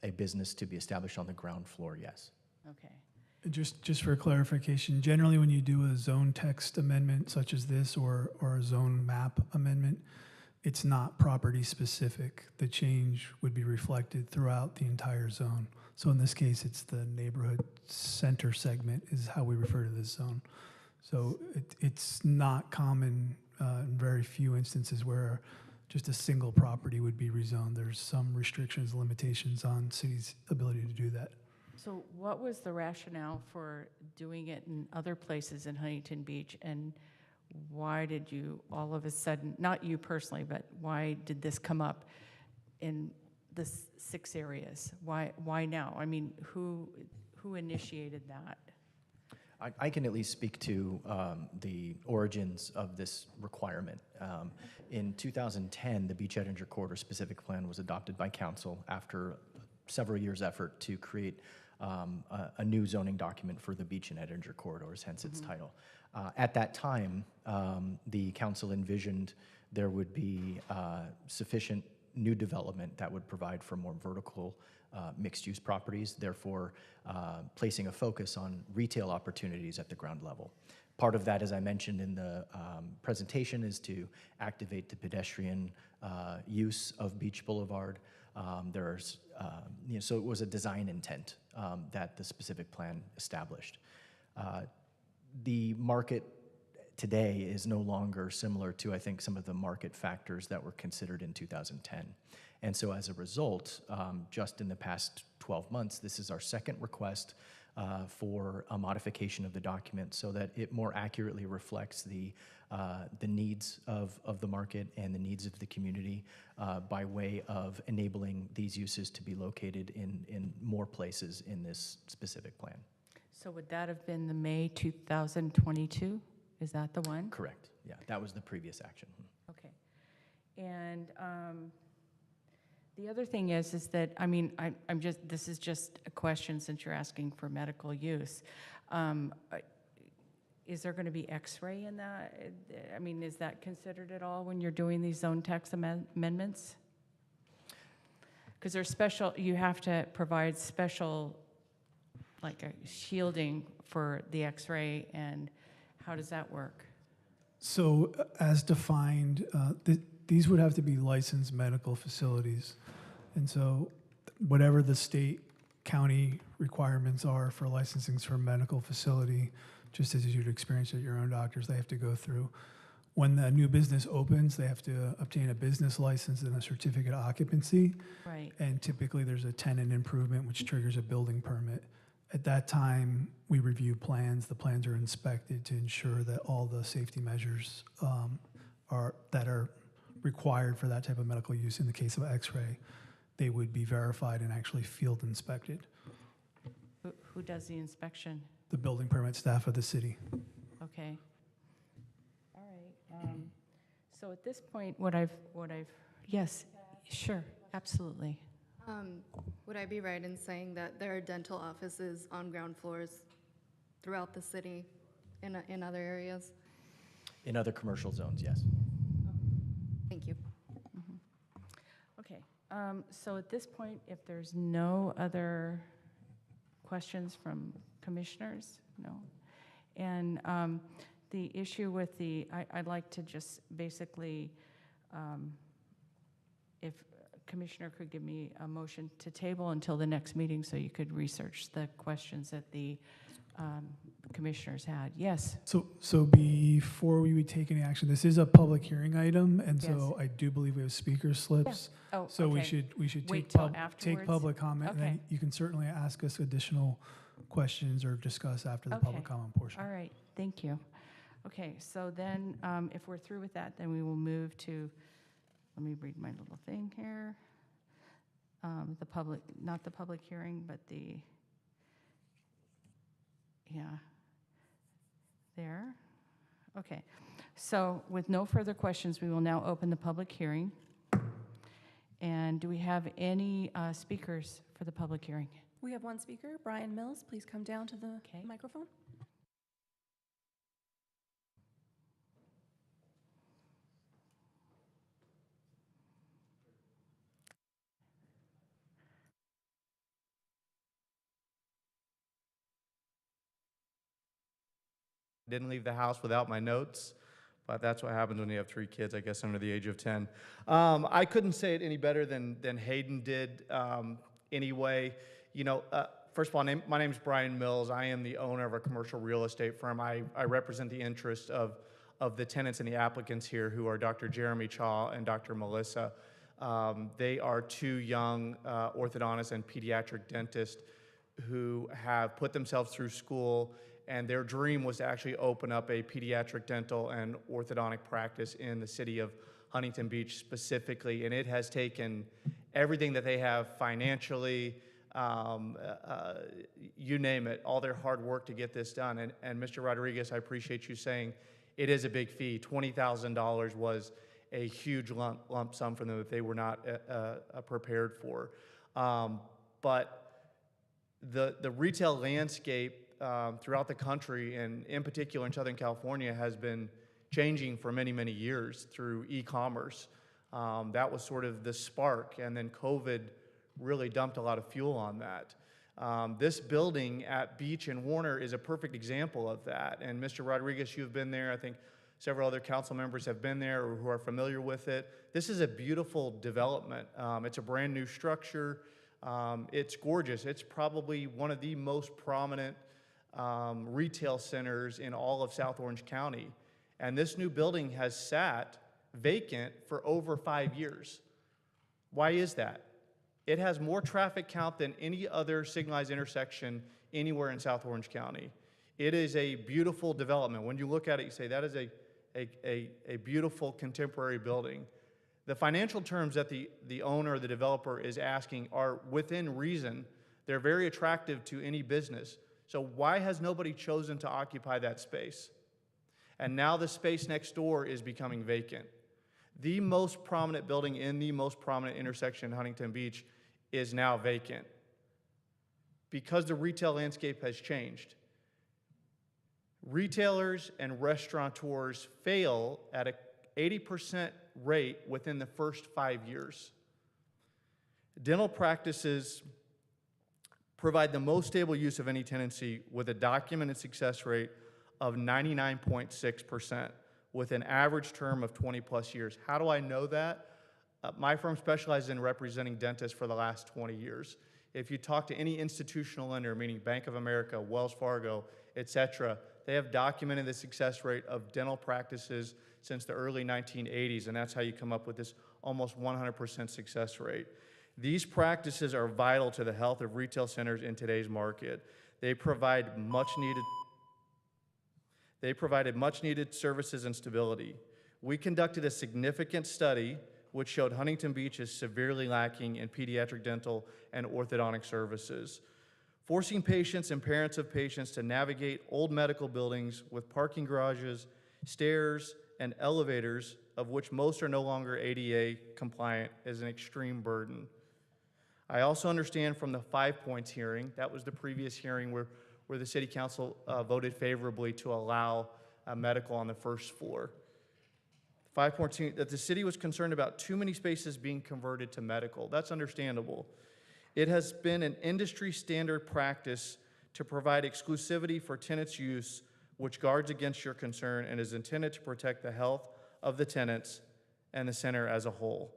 a business to be established on the ground floor, yes. Okay. Just for clarification, generally when you do a zone text amendment such as this or a zone map amendment, it's not property specific. The change would be reflected throughout the entire zone. So in this case, it's the neighborhood center segment is how we refer to this zone. So it's not common in very few instances where just a single property would be rezoned. There's some restrictions, limitations on city's ability to do that. So what was the rationale for doing it in other places in Huntington Beach, and why did you all of a sudden, not you personally, but why did this come up in the 6 areas? Why now? I mean, who initiated that? I can at least speak to the origins of this requirement. In 2010, the Beach Edinger Corridor Specific Plan was adopted by Council after several years' effort to create a new zoning document for the Beach and Edinger corridors, hence its title. At that time, the Council envisioned there would be sufficient new development that would provide for more vertical mixed-use properties, therefore placing a focus on retail opportunities at the ground level. Part of that, as I mentioned in the presentation, is to activate the pedestrian use of Beach Boulevard. So it was a design intent that the specific plan established. The market today is no longer similar to, I think, some of the market factors that were considered in 2010. And so as a result, just in the past 12 months, this is our second request for a modification of the document so that it more accurately reflects the needs of the market and the needs of the community by way of enabling these uses to be located in more places in this specific plan. So would that have been the May 2022? Is that the one? Correct. Yeah, that was the previous action. Okay. And the other thing is that, I mean, this is just a question since you're asking for medical use. Is there going to be X-ray in that? I mean, is that considered at all when you're doing these zone text amendments? Because there's special, you have to provide special, like a shielding for the X-ray, and how does that work? So as defined, these would have to be licensed medical facilities. And so whatever the state, county requirements are for licensing for a medical facility, just as you'd experience at your own doctors, they have to go through. When the new business opens, they have to obtain a business license and a certificate of occupancy. Right. And typically there's a tenant improvement, which triggers a building permit. At that time, we review plans. The plans are inspected to ensure that all the safety measures that are required for that type of medical use. In the case of X-ray, they would be verified and actually field inspected. Who does the inspection? The building permit staff of the city. Okay. All right. So at this point, yes, sure, absolutely. Would I be right in saying that there are dental offices on ground floors throughout the city in other areas? In other commercial zones, yes. Thank you. Okay. So at this point, if there's no other questions from commissioners, no. And the issue with I'd like to just basically, if Commissioner could give me a motion to table until the next meeting so you could research the questions that the commissioners had. Yes? So before we would take any action, this is a public hearing item, and so I do believe we have speaker slips. Yeah. Oh, so okay. we should Wait take, till take afterwards? public comment, and then Okay. you can certainly ask us additional questions or discuss after the public comment portion. All right, thank you. Okay, so then if we're through with that, then we will move to, let me read my little thing here. The public, not the public hearing, but there. Okay, so with no further questions, we will now open the public hearing. And do we have any speakers for the public hearing? We have one speaker, Brian Mills. Please come down to the microphone. Didn't leave the house without my notes, but that's what happens when you have 3 kids, I guess, under the age of 10. I couldn't say it any better than Hayden did anyway. You know, first of all, my name's Brian Mills. I am the owner of a commercial real estate firm. I represent the interests of the tenants and the applicants here, who are Dr. Jeremy Chaw and Dr. Melissa. They are 2 young orthodontists and pediatric dentists who have put themselves through school, and their dream was to actually open up a pediatric dental and orthodontic practice in the city of Huntington Beach specifically. And it has taken everything that they have financially, you name it, all their hard work to get this done. And Mr. Rodriguez, I appreciate you saying it is a big fee. $20,000 was a huge lump sum for them that they were not prepared for. But the retail landscape throughout the country, and in particular in Southern California, has been changing for many, many years through e-commerce. That was sort of the spark, and then COVID really dumped a lot of fuel on that. This building at Beach and Warner is a perfect example of that. And Mr. Rodriguez, you've been there, I think, Several other council members have been there or who are familiar with it. This is a beautiful development. It's a brand new structure. It's gorgeous. It's probably one of the most prominent retail centers in all of South Orange County. And this new building has sat vacant for over 5 years. Why is that? It has more traffic count than any other signalized intersection anywhere in South Orange County. It is a beautiful development. When you look at it, you say that is a beautiful contemporary building. The financial terms that the owner or the developer is asking are within reason. They're very attractive to any business. So why has nobody chosen to occupy that space? And now the space next door is becoming vacant. The most prominent building in the most prominent intersection in Huntington Beach is now vacant because the retail landscape has changed. Retailers and restaurateurs fail at an 80% rate within the first 5 years. Dental practices provide the most stable use of any tenancy with a documented success rate of 99.6%. with an average term of 20 plus years. How do I know that? My firm specializes in representing dentists for the last 20 years. If you talk to any institutional lender, meaning Bank of America, Wells Fargo, et cetera, they have documented the success rate of dental practices since the early 1980s, and that's how you come up with this almost 100% success rate. These practices are vital to the health of retail centers in today's market. They provided much needed services and stability. We conducted a significant study which showed Huntington Beach is severely lacking in pediatric dental and orthodontic services. Forcing patients and parents of patients to navigate old medical buildings with parking garages, stairs, and elevators, of which most are no longer ADA compliant, is an extreme burden. I also understand from the 5 Points hearing, that was the previous hearing where the city council voted favorably to allow medical on the first floor. 5 Points, that the city was concerned about too many spaces being converted to medical. That's understandable. It has been an industry standard practice to provide exclusivity for tenants' use, which guards against your concern and is intended to protect the health of the tenants and the center as a whole.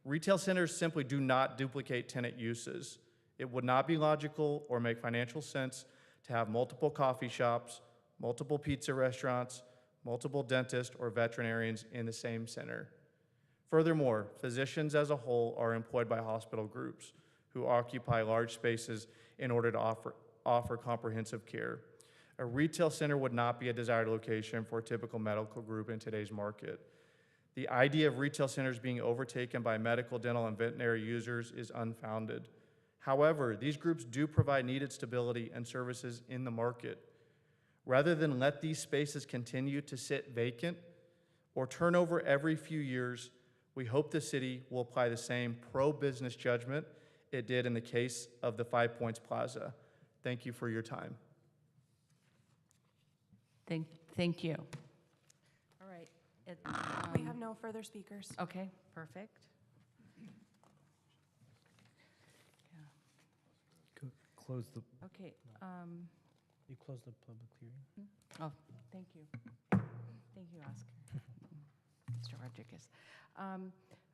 Retail centers simply do not duplicate tenant uses. It would not be logical or make financial sense to have multiple coffee shops, multiple pizza restaurants, multiple dentists or veterinarians in the same center. Furthermore, physicians as a whole are employed by hospital groups who occupy large spaces in order to offer comprehensive care. A retail center would not be a desired location for a typical medical group in today's market. The idea of retail centers being overtaken by medical, dental, and veterinary users is unfounded. However, these groups do provide needed stability and services in the market. Rather than let these spaces continue to sit vacant or turn over every few years, we hope the city will apply the same pro-business judgment it did in the case of the 5 Points Plaza. Thank you for your time. Thank you. All right. We have no further speakers. Okay, perfect. Close the, Okay. You close the public hearing. Oh, thank you. Thank you, Oscar. Mr. Rodriguez.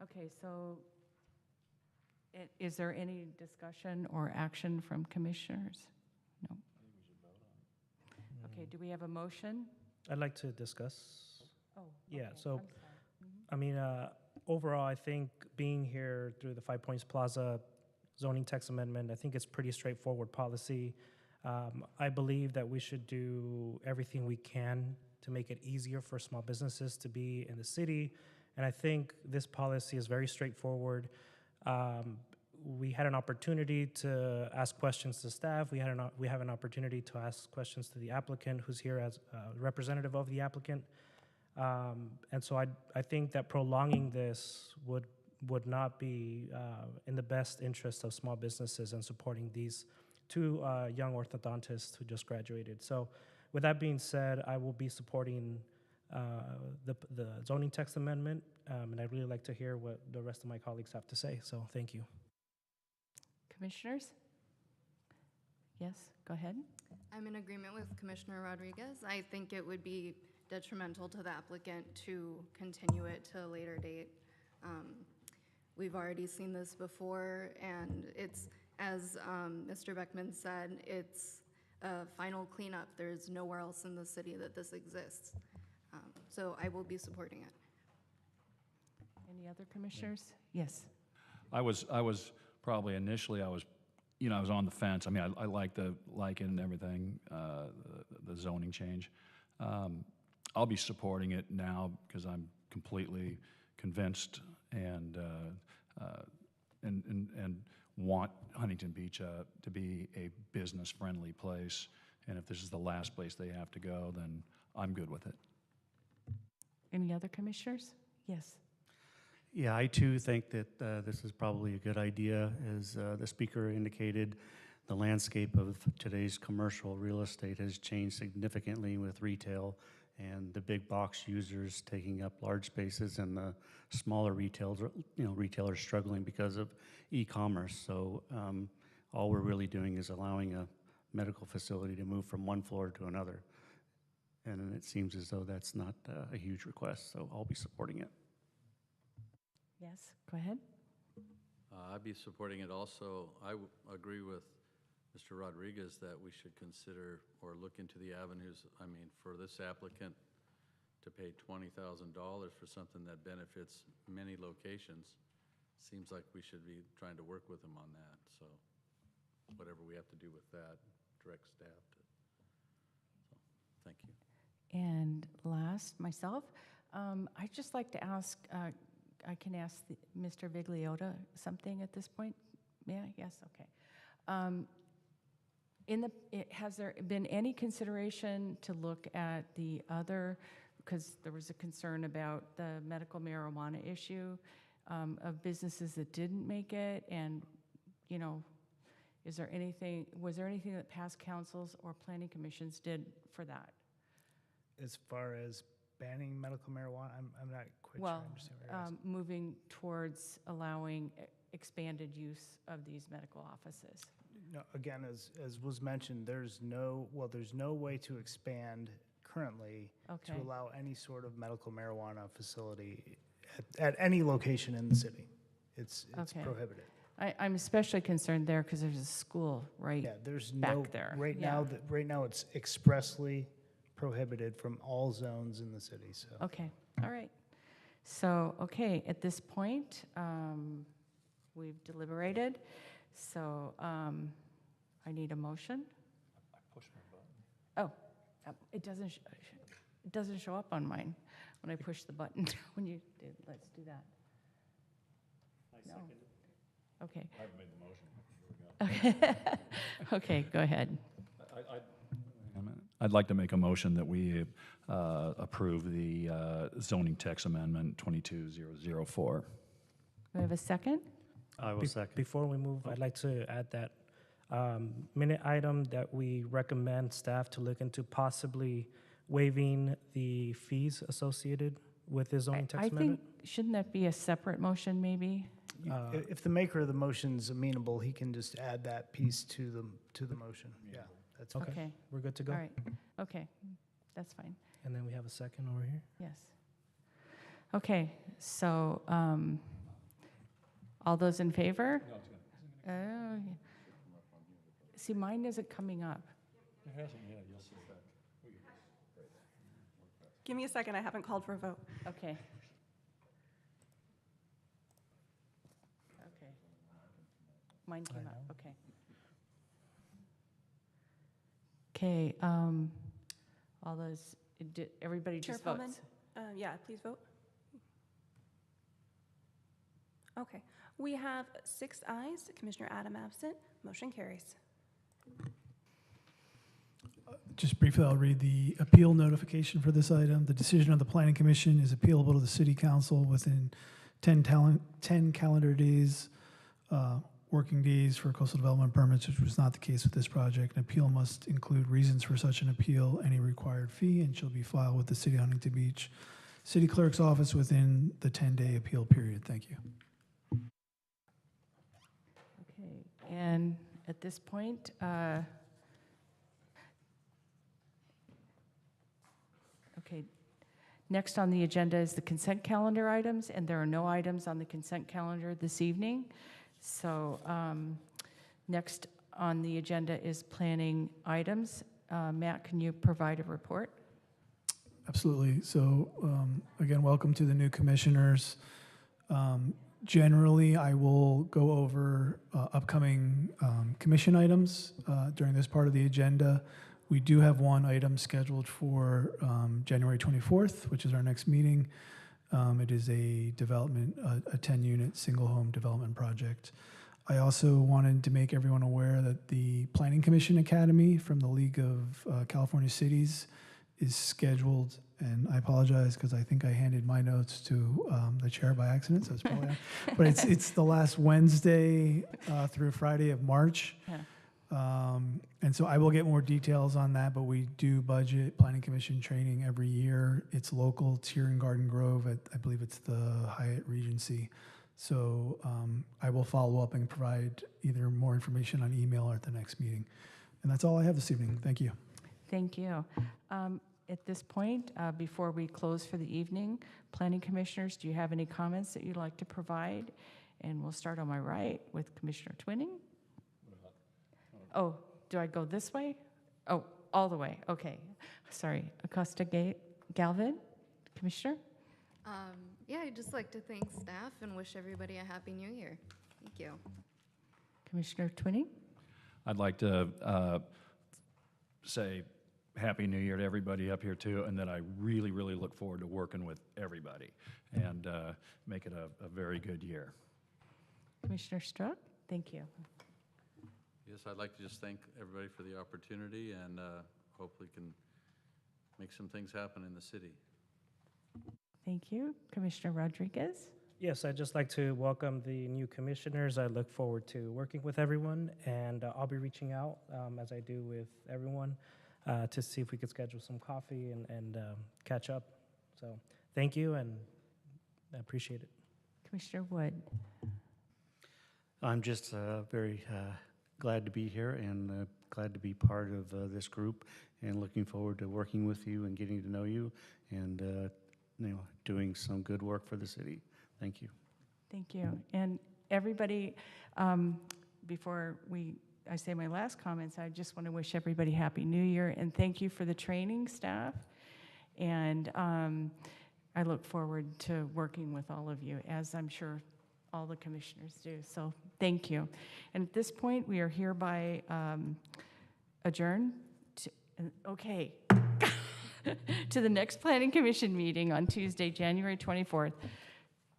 Okay, so is there any discussion or action from commissioners? No. Okay, do we have a motion? I'd like to discuss. Oh, Yeah, okay, so, I'm sorry. I mean, overall, I think being here through the 5 Points Plaza zoning text amendment, I think it's pretty straightforward policy. I believe that we should do everything we can to make it easier for small businesses to be in the city. And I think this policy is very straightforward. We had an opportunity to ask questions to staff. We have an opportunity to ask questions to the applicant, who's here as a representative of the applicant. And so I think that prolonging this would not be in the best interest of small businesses and supporting these two young orthodontists who just graduated. So with that being said, I will be supporting the zoning text amendment, and I'd really like to hear what the rest of my colleagues have to say. So thank you. Commissioners? Yes, go ahead. I'm in agreement with Commissioner Rodriguez. I think it would be detrimental to the applicant to continue it to a later date. We've already seen this before, and it's, as Mr. Beckman said, it's a final cleanup. There's nowhere else in the city that this exists. So I will be supporting it. Any other commissioners? Yes. I was probably initially, I was on the fence. I mean, I like it and everything, the zoning change. I'll be supporting it now because I'm completely convinced and want Huntington Beach to be a business-friendly place. And if this is the last place they have to go, then I'm good with it. Any other commissioners? Yes. Yeah, I too think that this is probably a good idea. As the speaker indicated, the landscape of today's commercial real estate has changed significantly with retail and the big box users taking up large spaces and the smaller retailers struggling because of e-commerce. So all we're really doing is allowing a medical facility to move from one floor to another. And it seems as though that's not a huge request, so I'll be supporting it. Yes, go ahead. I'd be supporting it also. I agree with Mr. Rodriguez that we should consider or look into the avenues, for this applicant to pay $20,000 for something that benefits many locations. Seems like we should be trying to work with them on that. So whatever we have to do with that, direct staff to. So, thank you. And last, myself, I'd just like to ask, I can ask Mr. Vigliota something at this point? Yeah, yes, okay. Has there been any consideration to look at the other, because there was a concern about the medical marijuana issue of businesses that didn't make it, and, was there anything that past councils or planning commissions did for that? As far as banning medical marijuana, I'm not quite sure I understand what you're asking. Moving towards allowing expanded use of these medical offices. No, again, as was mentioned, there's no way to expand currently to allow any sort of medical marijuana facility at any location in the city. It's prohibited. I'm especially concerned there because there's a school back there. Right now it's expressly prohibited from all zones in the city. So okay, all right. So at this point, we've deliberated. So I need a motion. I pushed my button. Oh, it doesn't show up on mine when I push the button. When you did, let's do that. I second it. Okay. I haven't made the motion. Here we go. Okay, go ahead. I'd like to make a motion that we approve the zoning text amendment 22004. We have a second? I will second. Before we move, I'd like to add that minute item that we recommend staff to look into possibly waiving the fees associated with the zoning text amendment. I think, shouldn't that be a separate motion maybe? If the maker of the motion's amenable, he can just add that piece to the motion. Yeah, that's fine. Okay. We're good to go. All right. Okay, that's fine. And then we have a second over here. Yes. Okay, so all those in favor? Oh, yeah. See, mine isn't coming up. It hasn't yet. You'll see that. Give me a second, I haven't called for a vote. Okay. Okay. Mine came up, okay. Okay, all those, everybody Chair just Pullman? votes? Yeah, please vote. Okay, we have 6 ayes, Commissioner Adam absent, motion carries. Just briefly, I'll read the appeal notification for this item. The decision of the Planning Commission is appealable to the City Council within 10 calendar days, working days for coastal development permits, which was not the case with this project. An appeal must include reasons for such an appeal, any required fee, and shall be filed with the City of Huntington Beach City Clerk's office within the 10-day appeal period. Thank you. Okay, and at this point, Okay. Next on the agenda is the consent calendar items, and there are no items on the consent calendar this evening. So next on the agenda is planning items. Matt, can you provide a report? Absolutely. So again, welcome to the new commissioners. Generally, I will go over upcoming commission items during this part of the agenda. We do have one item scheduled for January 24th, which is our next meeting. It is a development, a 10-unit single-home development project. I also wanted to make everyone aware that the Planning Commission Academy from the League of California Cities is scheduled, and I apologize because I think I handed my notes to the chair by accident, so it's probably, but it's the last Wednesday through Friday of March. Yeah. And so I will get more details on that, but we do budget planning commission training every year. It's local, it's here in Garden Grove, I believe it's the Hyatt Regency. So I will follow up and provide either more information on email or at the next meeting. And that's all I have this evening. Thank you. Thank you. At this point, before we close for the evening, planning commissioners, do you have any comments that you'd like to provide? And we'll start on my right with Commissioner Twinning. Oh, do I go this way? Oh, all the way. Okay. Sorry. Acosta Galvin, Commissioner? Yeah, I'd just like to thank staff and wish everybody a Happy New Year. Thank you. Commissioner Twinning? I'd like to say Happy New Year to everybody up here too, and that I really, really look forward to working with everybody and make it a very good year. Commissioner Struck? Thank you. Yes, I'd like to just thank everybody for the opportunity and hopefully can make some things happen in the city. Thank you. Commissioner Rodriguez? Yes, I'd just like to welcome the new commissioners. I look forward to working with everyone, and I'll be reaching out, as I do with everyone, to see if we could schedule some coffee and catch up. So thank you, and I appreciate it. Commissioner Wood? I'm just very glad to be here and glad to be part of this group and looking forward to working with you and getting to know you and doing some good work for the city. Thank you. Thank you. And everybody, before I say my last comments, I just want to wish everybody Happy New Year and thank you for the training staff. And I look forward to working with all of you, as I'm sure all the commissioners do. So thank you. And at this point, we are hereby adjourned. To the next Planning Commission meeting on Tuesday, January 24th,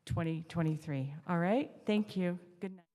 2023. All right, thank you. Good night.